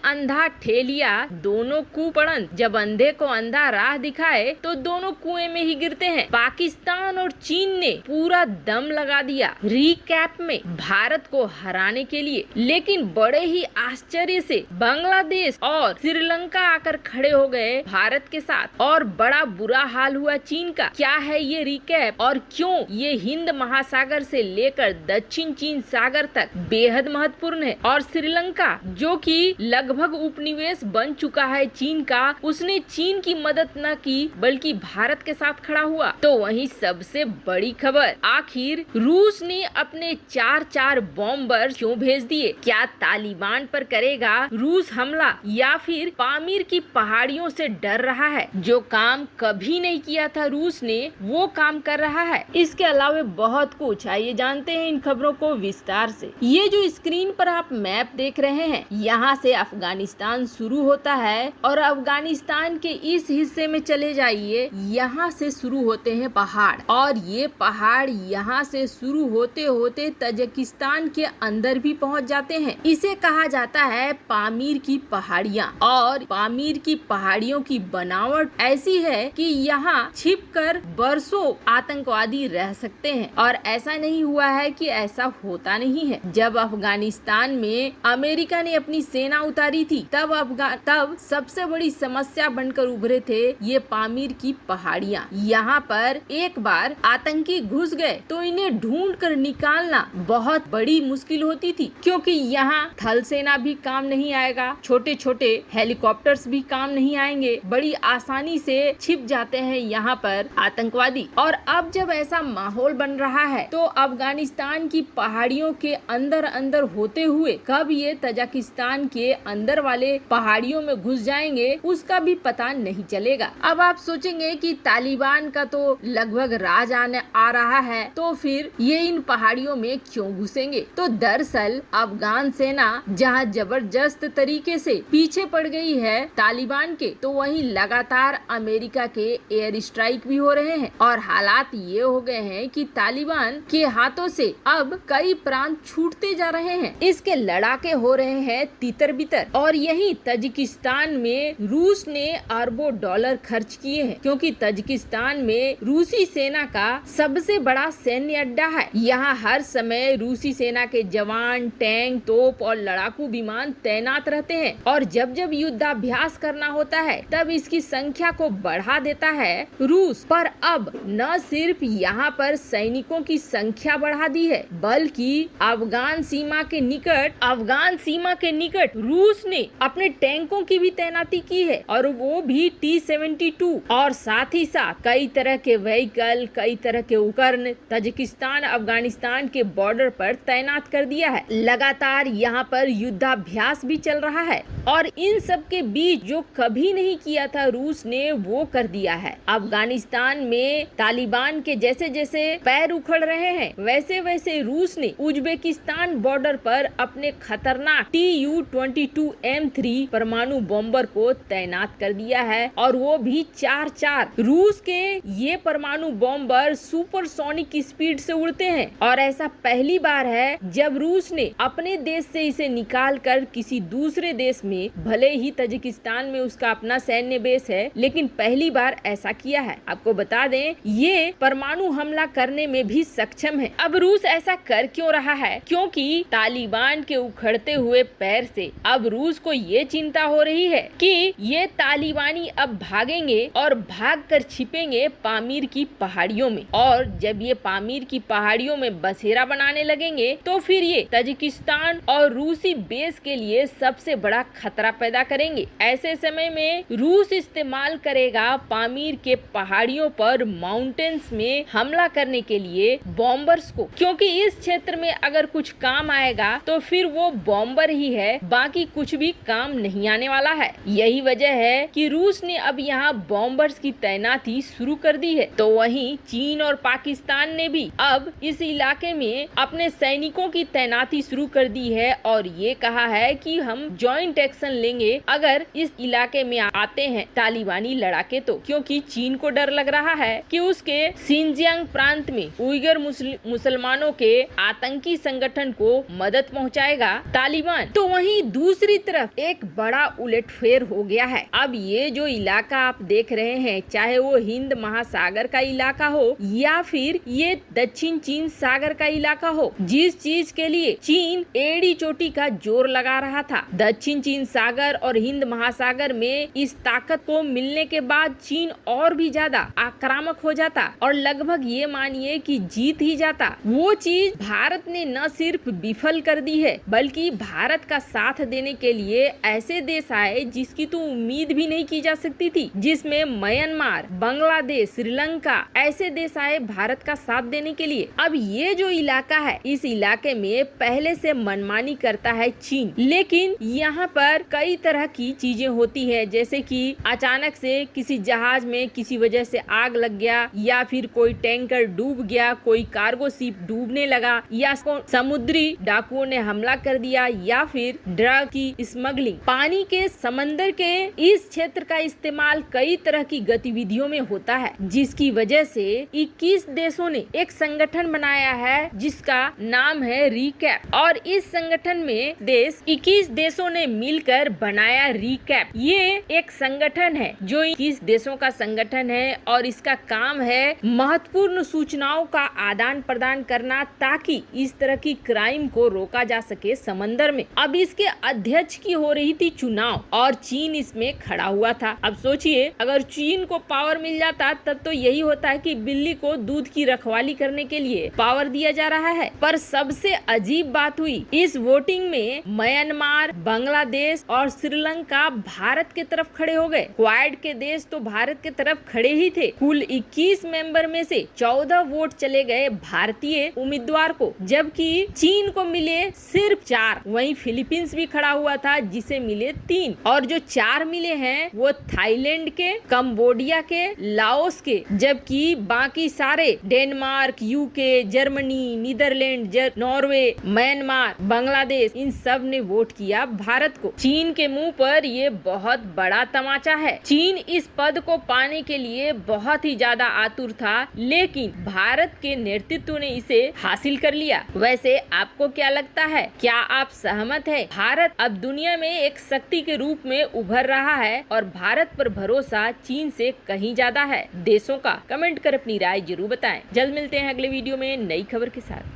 अंधा ठेलिया दोनों कुपड़न, जब अंधे को अंधा राह दिखाए तो दोनों कुएं में ही गिरते हैं। पाकिस्तान और चीन ने पूरा दम लगा दिया रिकैप में भारत को हराने के लिए, लेकिन बड़े ही आश्चर्य से बांग्लादेश और श्रीलंका आकर खड़े हो गए भारत के साथ और बड़ा बुरा हाल हुआ चीन का। क्या है ये रिकैप और क्यों ये हिंद महासागर से लेकर दक्षिण चीन सागर तक बेहद महत्वपूर्ण है? और श्रीलंका जो कि लगभग उपनिवेश बन चुका है चीन का, उसने चीन की मदद न की बल्कि भारत के साथ खड़ा हुआ। तो वहीं सबसे बड़ी खबर, आखिर रूस ने अपने 4 बॉम्बर क्यों भेज दिए? क्या तालिबान पर करेगा रूस हमला या फिर पामीर की पहाड़ियों से डर रहा है? जो काम कभी नहीं किया था रूस ने वो काम कर रहा है। इसके अलावा बहुत कुछ, आइए जानते हैं इन खबरों को विस्तार से। ये जो स्क्रीन पर आप मैप देख रहे हैं, यहाँ से अफगानिस्तान शुरू होता है और अफगानिस्तान के इस हिस्से में चले जाइए, यहाँ से शुरू होते हैं पहाड़ और ये पहाड़ यहाँ से शुरू होते होते तजाकिस्तान के अंदर भी पहुँच जाते हैं। इसे कहा जाता है पामीर की पहाड़ियाँ और पामीर की पहाड़ियों की बनावट ऐसी है कि यहाँ छिपकर बरसों आतंकवादी रह सकते हैं और ऐसा नहीं हुआ है कि ऐसा होता नहीं है। जब अफगानिस्तान में अमेरिका ने अपनी सेना उतारी थी तब सबसे बड़ी समस्या बनकर उभरे थे ये पामीर की पहाड़ियाँ। यहाँ पर एक बार आतंकी घुस गए तो इन्हें ढूंढ कर निकालना बहुत बड़ी मुश्किल होती थी, क्योंकि यहाँ थल सेना भी काम नहीं आएगा, छोटे छोटे हेलीकॉप्टर्स भी काम नहीं आएंगे, बड़ी आसानी से छिप जाते हैं यहाँ पर आतंकवादी। और अब जब ऐसा माहौल बन रहा है तो अफगानिस्तान की पहाड़ियों के अंदर अंदर होते हुए कब ये तजाकिस्तान के अंदर वाले पहाड़ियों में घुस जाएंगे उसका भी पता नहीं चलेगा। अब आप सोचेंगे कि तालिबान का तो लगभग राज आने आ रहा है, तो फिर ये इन पहाड़ियों में क्यों घुसेंगे? तो दरअसल अफगान सेना जहाँ जबरदस्त तरीके से पीछे पड़ गई है तालिबान के, तो वहीं लगातार अमेरिका के एयर स्ट्राइक भी हो रहे हैं और हालात ये हो गए हैं कि तालिबान के हाथों से अब कई प्रांत छूटते जा रहे हैं। इसके लड़ाके हो रहे हैं तितर बितर और यही तजिकिस्तान में रूस ने अरबों डॉलर खर्च किए हैं, क्योंकि तजिकिस्तान में रूसी सेना का सबसे बड़ा सैन्य अड्डा है। यहाँ हर समय रूसी सेना के जवान, टैंक, तोप और लड़ाकू विमान तैनात रहते हैं और जब जब युद्धाभ्यास करना होता है तब इसकी संख्या को बढ़ा देता है रूस। पर अब न सिर्फ यहाँ पर सैनिकों की संख्या बढ़ा दी है बल्कि अफगान सीमा के निकट रूस ने अपने टैंकों की भी तैनाती की है और वो भी T-72 और साथ ही साथ कई तरह के व्हीकल, कई तरह के उपकरण तजिकिस्तान अफगानिस्तान के बॉर्डर पर तैनात कर दिया है। लगातार यहाँ पर युद्धाभ्यास भी चल रहा है और इन सब के बीच जो कभी नहीं किया था रूस ने वो कर दिया है। अफगानिस्तान में तालिबान के जैसे जैसे पैर उखड़ रहे हैं वैसे वैसे रूस ने उज्बेकिस्तान बॉर्डर पर अपने खतरनाक Tu-22M3 परमाणु बॉम्बर को तैनात कर दिया है और वो भी 4 रूस के ये परमाणु बॉम्बर सुपरसोनिक स्पीड से उड़ते हैं और ऐसा पहली बार है जब रूस ने अपने देश से इसे निकाल कर किसी दूसरे देश में, भले ही तजिकिस्तान में उसका अपना सैन्य बेस है, लेकिन पहली बार ऐसा किया है। आपको बता दें ये परमाणु हमला करने में भी सक्षम है। अब रूस ऐसा कर क्यों रहा है? क्योंकि तालिबान के उखड़ते हुए पैर से अब रूस को ये चिंता हो रही है कि ये तालिबानी अब भागेंगे और भागकर छिपेंगे पामीर की पहाड़ियों में और जब ये पामीर की पहाड़ियों में बसेरा बनाने लगेंगे तो फिर ये तजिकिस्तान और रूसी बेस के लिए सबसे बड़ा खतरा पैदा करेंगे। ऐसे समय में रूस इस्तेमाल करेगा पामीर के पहाड़ियों पर माउंटेन्स में हमला करने के लिए बॉम्बर्स को, क्योंकि इस क्षेत्र में अगर कुछ काम आएगा तो फिर वो बॉम्बर ही है, बाकी कुछ भी काम नहीं आने वाला है। यही वजह है कि रूस ने अब यहाँ बॉम्बर्स की तैनाती शुरू कर दी है। तो वहीं चीन और पाकिस्तान ने भी अब इस इलाके में अपने सैनिकों की तैनाती शुरू कर दी है और ये कहा है कि हम जॉइंट एक्शन लेंगे अगर इस इलाके में आते हैं तालिबानी लड़ाके तो, क्योंकि चीन को डर लग रहा है कि उसके सिंजियांग प्रांत में उइगर मुसलमानों के आतंकी संगठन को मदद पहुंचाएगा तालिबान। तो वहीं दूसरी पूरी तरफ एक बड़ा उलटफेर हो गया है। अब ये जो इलाका आप देख रहे हैं, चाहे वो हिंद महासागर का इलाका हो या फिर ये दक्षिण चीन सागर का इलाका हो, जिस चीज के लिए चीन एड़ी चोटी का जोर लगा रहा था, दक्षिण चीन सागर और हिंद महासागर में इस ताकत को मिलने के बाद चीन और भी ज्यादा आक्रामक हो जाता और लगभग ये मानिए कि जीत ही जाता। वो चीज भारत ने न सिर्फ विफल कर दी है, बल्कि भारत का साथ देने के लिए ऐसे देश आए जिसकी तो उम्मीद भी नहीं की जा सकती थी, जिसमें म्यांमार, बांग्लादेश, श्रीलंका ऐसे देश आए भारत का साथ देने के लिए। अब ये जो इलाका है, इस इलाके में पहले से मनमानी करता है चीन, लेकिन यहाँ पर कई तरह की चीजें होती है, जैसे कि अचानक से किसी जहाज में किसी वजह से आग लग गया, या फिर कोई टैंकर डूब गया, कोई कार्गो शिप डूबने लगा, या समुद्री डाकुओं ने हमला कर दिया, या फिर ड्रग की स्मगलिंग। पानी के समंदर के इस क्षेत्र का इस्तेमाल कई तरह की गतिविधियों में होता है, जिसकी वजह से 21 देशों ने एक संगठन बनाया है जिसका नाम है रीकैप, और इस संगठन में 21 देशों ने मिलकर बनाया रीकैप। ये एक संगठन है जो 21 देशों का संगठन है और इसका काम है महत्वपूर्ण सूचनाओं का आदान प्रदान करना, ताकि इस तरह की क्राइम को रोका जा सके समंदर में। अब इसके अध्यक्ष की हो रही थी चुनाव और चीन इसमें खड़ा हुआ था। अब सोचिए, अगर चीन को पावर मिल जाता तब तो यही होता है कि बिल्ली को दूध की रखवाली करने के लिए पावर दिया जा रहा है। पर सबसे अजीब बात हुई, इस वोटिंग में म्यांमार, बांग्लादेश और श्रीलंका भारत के तरफ खड़े हो गए। क्वाड के देश तो भारत के तरफ खड़े ही थे। कुल 21 मेंबर में से 14 वोट चले गए भारतीय उम्मीदवार को, जबकि चीन को मिले सिर्फ 4। वहीं फिलीपींस भी खड़ा हुआ था जिसे मिले 3, और जो 4 मिले हैं वो थाईलैंड के, कंबोडिया के, लाओस के, जबकि बाकी सारे Denmark, UK, Germany, Netherlands, Norway, Myanmar, Bangladesh, इन सब ने वोट किया भारत को। चीन के मुंह पर ये बहुत बड़ा तमाचा है। चीन इस पद को पाने के लिए बहुत ही ज्यादा आतुर था, लेकिन भारत के नेतृत्व ने इसे हासिल कर लिया। वैसे आपको क्या लगता है? क्या आप सहमत है? भारत अब दुनिया में एक शक्ति के रूप में उभर रहा है और भारत पर भरोसा चीन से कहीं ज्यादा है। देशों का कमेंट कर अपनी राय जरूर बताएं। जल्द मिलते हैं अगले वीडियो में नई खबर के साथ।